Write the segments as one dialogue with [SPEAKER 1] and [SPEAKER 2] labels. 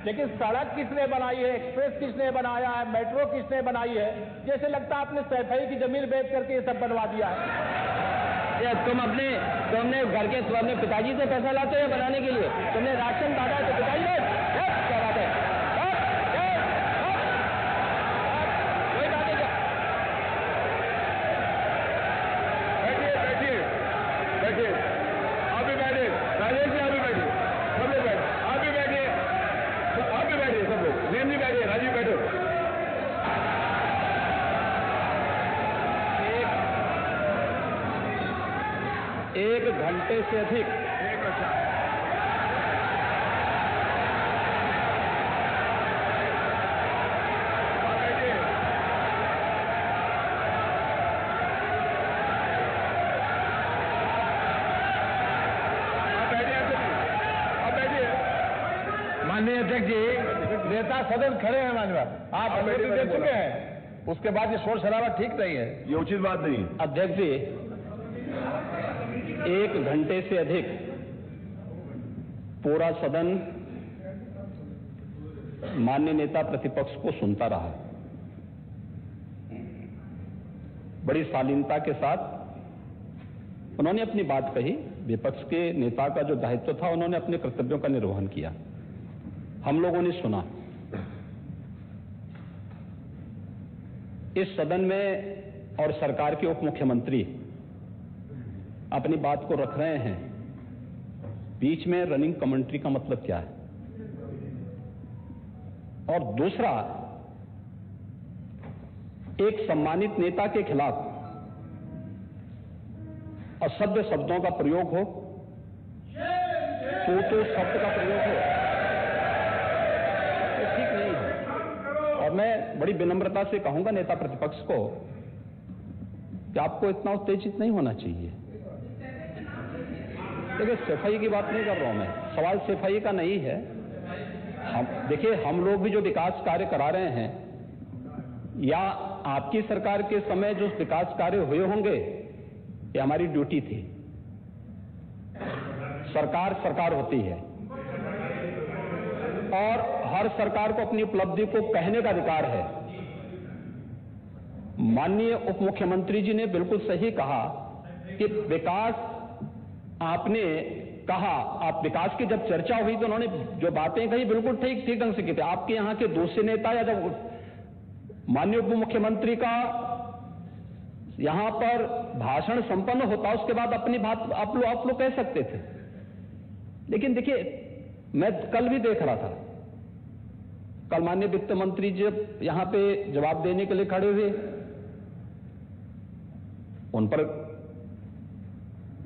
[SPEAKER 1] लेकिन सड़क किसने बनाई है, एक्सप्रेस किसने बनाया है, मेट्रो किसने बनाई है? जैसे लगता है आपने सैफई की जमीन बेच करके ये सब बनवा दिया है।
[SPEAKER 2] तुमने घर के अपने पिताजी से पैसा लाते हो बनाने के लिए? तुमने राशन बांटा है तो पिताजी ने क्या बात है? कोई बात नहीं।
[SPEAKER 3] बैठिए, आप भी बैठिए, राजेश जी आप भी बैठिए, सब लोग बैठे, आप भी बैठिए, सब लोग, नेम जी बैठिए, राजीव बैठो।
[SPEAKER 1] एक घंटे से अधिक माननीय अध्यक्ष जी, नेता सदन खड़े हैं माननीय, आप अनुमति दे चुके हैं, उसके बाद ये शोर शराबा ठीक नहीं है,
[SPEAKER 3] ये उचित बात नहीं।
[SPEAKER 1] अध्यक्ष जी, 1 घंटे से अधिक पूरा सदन माननीय नेता प्रतिपक्ष को सुनता रहा। बड़ी शालीनता के साथ उन्होंने अपनी बात कही। विपक्ष के नेता का जो दायित्व था, उन्होंने अपने कर्तव्यों का निर्वहन किया। हम लोगों ने सुना। इस सदन में और सरकार के उप मुख्यमंत्री अपनी बात को रख रहे हैं, बीच में रनिंग कमेंट्री का मतलब क्या है? और दूसरा, एक सम्मानित नेता के खिलाफ असभ्य शब्दों का प्रयोग हो, तो शब्द का प्रयोग हो, तो ठीक नहीं है। और मैं बड़ी विनम्रता से कहूंगा नेता प्रतिपक्ष को कि आपको इतना उत्तेजित नहीं होना चाहिए। देखिए, सफाई की बात नहीं कर रहा हूं मैं, सवाल सफाई का नहीं है। देखिए, हम लोग भी जो विकास कार्य करा रहे हैं, या आपकी सरकार के समय जो विकास कार्य हुए होंगे, ये हमारी ड्यूटी थी। सरकार सरकार होती है और हर सरकार को अपनी उपलब्धि को कहने का अधिकार है। माननीय उप मुख्यमंत्री जी ने बिल्कुल सही कहा कि विकास, आपने कहा, आप विकास की जब चर्चा हुई तो उन्होंने जो बातें कही बिल्कुल ठीक ढंग से की थी। आपके यहां के दूसरे नेता या जब माननीय उप मुख्यमंत्री का यहां पर भाषण संपन्न होता, उसके बाद अपनी बात आप लोग कह सकते थे। लेकिन देखिए, मैं कल भी देख रहा था, कल माननीय वित्त मंत्री जब यहां पे जवाब देने के लिए खड़े हुए, उन पर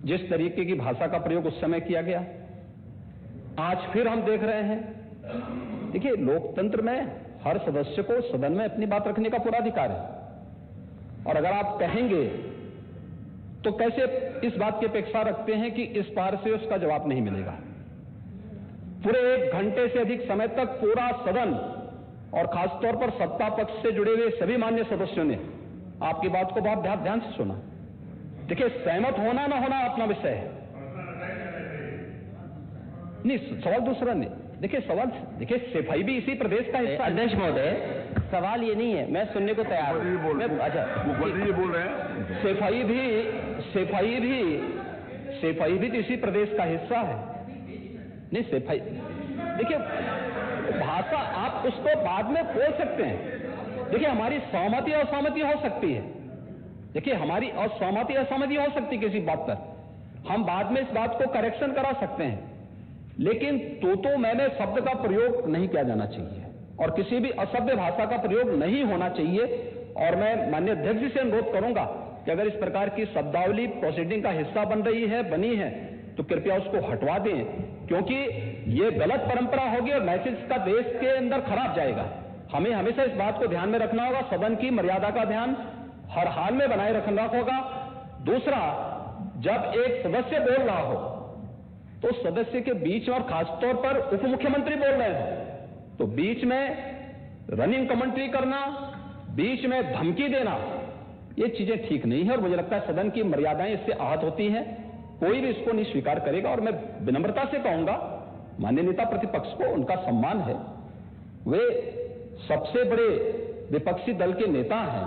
[SPEAKER 1] जिस तरीके की भाषा का प्रयोग उस समय किया गया, आज फिर हम देख रहे हैं। देखिए, लोकतंत्र में हर सदस्य को सदन में अपनी बात रखने का पूरा अधिकार है, और अगर आप कहेंगे तो कैसे इस बात की अपेक्षा रखते हैं कि इस पार से उसका जवाब नहीं मिलेगा? पूरे 1 घंटे से अधिक समय तक पूरा सदन और खासतौर पर सत्ता पक्ष से जुड़े हुए सभी मान्य सदस्यों ने आपकी बात को बहुत ध्यान से सुना। देखिए, सहमत होना ना होना अपना विषय है, नहीं, सवाल दूसरा नहीं। देखिए, देखिए, सफाई भी इसी प्रदेश का हिस्सा।
[SPEAKER 2] अध्यक्ष महोदय, सवाल ये नहीं है, मैं सुनने को तैयार हूं।
[SPEAKER 3] अच्छा, ये बोल रहे हैं,
[SPEAKER 1] सफाई भी तो इसी प्रदेश का हिस्सा है। नहीं, सफाई, देखिए, भाषा आप उसको बाद में बोल सकते हैं। देखिए, हमारी सहमति असहमति हो सकती है। देखिए, हमारी असहमति असहमति हो सकती है किसी बात पर, हम बाद में इस बात को करेक्शन करा सकते हैं। लेकिन तो मैंने शब्द का प्रयोग नहीं किया जाना चाहिए, और किसी भी असभ्य भाषा का प्रयोग नहीं होना चाहिए। और मैं माननीय अध्यक्ष जी से अनुरोध करूंगा कि अगर इस प्रकार की शब्दावली प्रोसीडिंग का हिस्सा बनी है, तो कृपया उसको हटवा दें, क्योंकि ये गलत परंपरा होगी और मैसेज का देश के अंदर खराब जाएगा। हमें हमेशा इस बात को ध्यान में रखना होगा, सदन की मर्यादा का ध्यान हर हाल में बनाए रखना होगा। दूसरा, जब एक सदस्य बोल रहा हो तो सदस्य के बीच में, और खासतौर पर उप मुख्यमंत्री बोल रहे हैं, तो बीच में रनिंग कमेंट्री करना, बीच में धमकी देना, ये चीजें ठीक नहीं है। और मुझे लगता है सदन की मर्यादाएं इससे आहत होती हैं, कोई भी इसको नहीं स्वीकार करेगा। और मैं विनम्रता से कहूंगा माननीय नेता प्रतिपक्ष को, उनका सम्मान है, वे सबसे बड़े विपक्षी दल के नेता हैं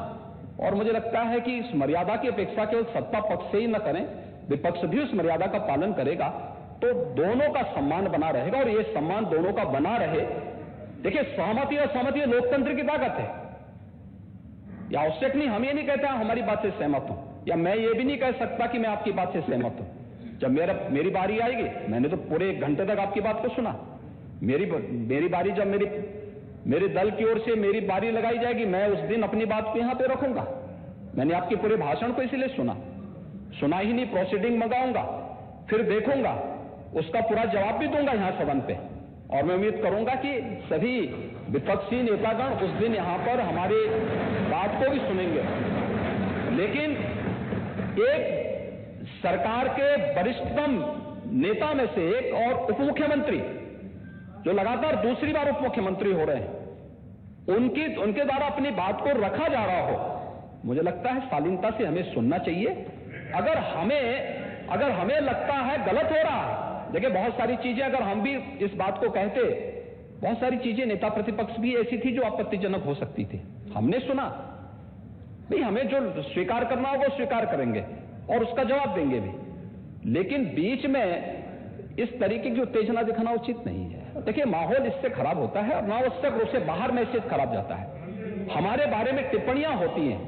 [SPEAKER 1] और मुझे लगता है कि इस मर्यादा की अपेक्षा केवल सत्ता पक्ष से ही न करें, विपक्ष भी उस मर्यादा का पालन करेगा तो दोनों का सम्मान बना रहेगा और ये सम्मान दोनों का बना रहे। देखिए, सहमति और सहमति लोकतंत्र की ताकत है, या आवश्यक नहीं। हम ये नहीं कहते हमारी बात से सहमत हूं, या मैं ये भी नहीं कह सकता कि मैं आपकी बात से सहमत हूं। जब मेरी बारी आएगी, मैंने तो पूरे 1 घंटे तक आपकी बात को सुना। मेरी बारी जब मेरे दल की ओर से मेरी बारी लगाई जाएगी, मैं उस दिन अपनी बात को यहां पे रखूंगा। मैंने आपके पूरे भाषण को इसीलिए सुना ही नहीं, प्रोसीडिंग मंगाऊंगा, फिर देखूंगा, उसका पूरा जवाब भी दूंगा यहां सदन पे। और मैं उम्मीद करूंगा कि सभी विपक्षी नेतागण उस दिन यहां पर हमारी बात को भी सुनेंगे। लेकिन एक सरकार के वरिष्ठतम नेता में से एक और उप मुख्यमंत्री जो लगातार दूसरी बार उप मुख्यमंत्री हो रहे हैं, उनके द्वारा अपनी बात को रखा जा रहा हो, मुझे लगता है शालीनता से हमें सुनना चाहिए। अगर हमें लगता है गलत हो रहा है, देखिए बहुत सारी चीजें अगर हम भी इस बात को कहते, बहुत सारी चीजें नेता प्रतिपक्ष भी ऐसी थी जो आपत्तिजनक हो सकती थी, हमने सुना। नहीं, हमें जो स्वीकार करना होगा वो स्वीकार करेंगे और उसका जवाब देंगे भी, लेकिन बीच में इस तरीके की उत्तेजना दिखाना उचित नहीं है। देखिए, माहौल इससे खराब होता है और अनावश्यक रूप से बाहर मैसेज खराब जाता है। हमारे बारे में टिप्पणियां होती हैं,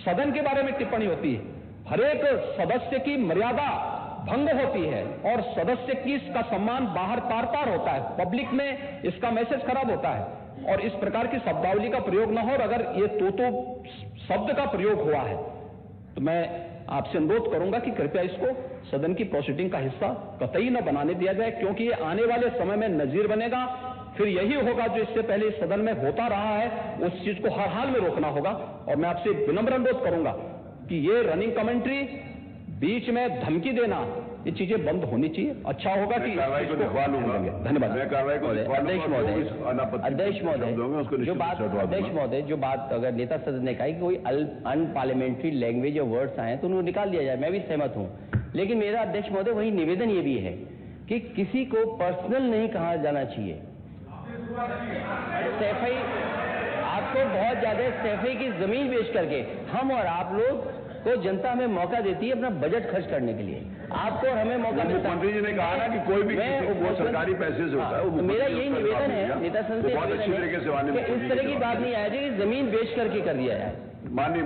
[SPEAKER 1] सदन के बारे में टिप्पणी होती है, हर एक सदस्य की मर्यादा भंग होती है और सदस्य की इसका सम्मान बाहर तार होता है, पब्लिक में इसका मैसेज खराब होता है और इस प्रकार की शब्दावली का प्रयोग न हो। और अगर ये तो शब्द का प्रयोग हुआ है तो मैं आपसे अनुरोध करूंगा कि कृपया इसको सदन की प्रोसीडिंग का हिस्सा कतई न बनाने दिया जाए, क्योंकि ये आने वाले समय में नजीर बनेगा। फिर यही होगा जो इससे पहले इस सदन में होता रहा है, उस चीज को हर हाल में रोकना होगा। और मैं आपसे विनम्र अनुरोध करूंगा कि ये रनिंग कमेंट्री, बीच में धमकी देना, ये चीजें बंद होनी चाहिए। अच्छा होगा कि
[SPEAKER 3] कार्रवाई को लिखवा लूंगा।
[SPEAKER 1] धन्यवाद।
[SPEAKER 3] मैं कार्रवाई को
[SPEAKER 2] अध्यक्ष महोदय, जो बात अगर नेता सदन ने कहा कि कोई अनपार्लियामेंट्री लैंग्वेज या वर्ड्स आए तो उनको निकाल दिया जाए, मैं भी सहमत हूं। लेकिन मेरा अध्यक्ष महोदय वही निवेदन ये भी है कि किसी को पर्सनल नहीं कहा जाना चाहिए। सैफई, आपको बहुत ज्यादा सैफई की जमीन बेच करके हम और आप लोग को जनता हमें मौका देती है अपना बजट खर्च करने के लिए, आपको और हमें मौका मिलता है।
[SPEAKER 3] मुख्यमंत्री जी ने कहा ना कि कोई भी सरकारी पैसे से होता है।
[SPEAKER 2] मेरा यही निवेदन है नेता संघ से,
[SPEAKER 3] बहुत अच्छी तरीके से
[SPEAKER 2] इस तरह की बात नहीं आए कि जमीन बेच करके कर दिया जाए।
[SPEAKER 3] माननीय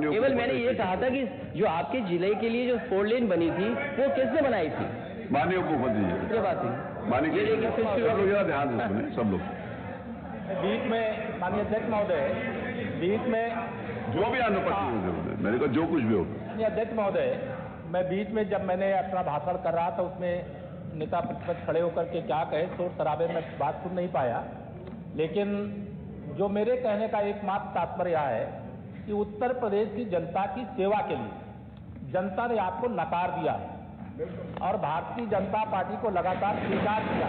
[SPEAKER 2] केवल मैंने ये कहा था कि जो आपके जिले के लिए जो 4 लेन बनी थी वो किसने बनाई थी?
[SPEAKER 3] माननीय उप मुख्यमंत्री जी।
[SPEAKER 2] ये बात है,
[SPEAKER 3] माननीय ध्यान से सुने सब लोग।
[SPEAKER 4] बीच में माननीय अध्यक्ष महोदय, बीच में
[SPEAKER 3] जो भी अनुपस्थित मैंने कहा जो कुछ भी हो।
[SPEAKER 4] अध्यक्ष महोदय, मैं बीच में जब मैंने अपना भाषण कर रहा था उसमें नेता प्रतिपक्ष खड़े होकर के क्या कहे, शोर शराबे में बात सुन नहीं पाया। लेकिन जो मेरे कहने का एकमात्र तात्पर्य है कि उत्तर प्रदेश की जनता की सेवा के लिए जनता ने आपको नकार दिया है और भारतीय जनता पार्टी को लगातार स्वीकार किया।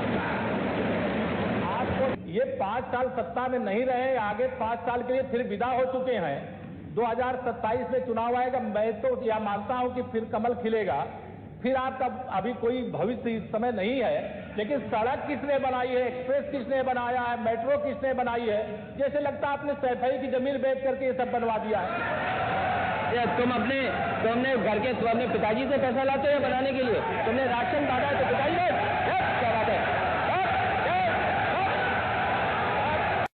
[SPEAKER 4] आपको ये 5 साल सत्ता में नहीं रहे, आगे 5 साल के लिए फिर विदा हो चुके हैं। 2027 में चुनाव आएगा, मैं तो यह मानता हूं कि फिर कमल खिलेगा, फिर आपका अभी कोई भविष्य इस समय नहीं है। लेकिन सड़क किसने बनाई है, एक्सप्रेस किसने बनाया है, मेट्रो किसने बनाई है? जैसे लगता है आपने सैफई की जमीन बेच करके ये सब बनवा दिया है।
[SPEAKER 2] तुम अपने घर के अपने पिताजी से पैसा लाते हो बनाने के लिए? तुमने राशन काटा है तो पिताजी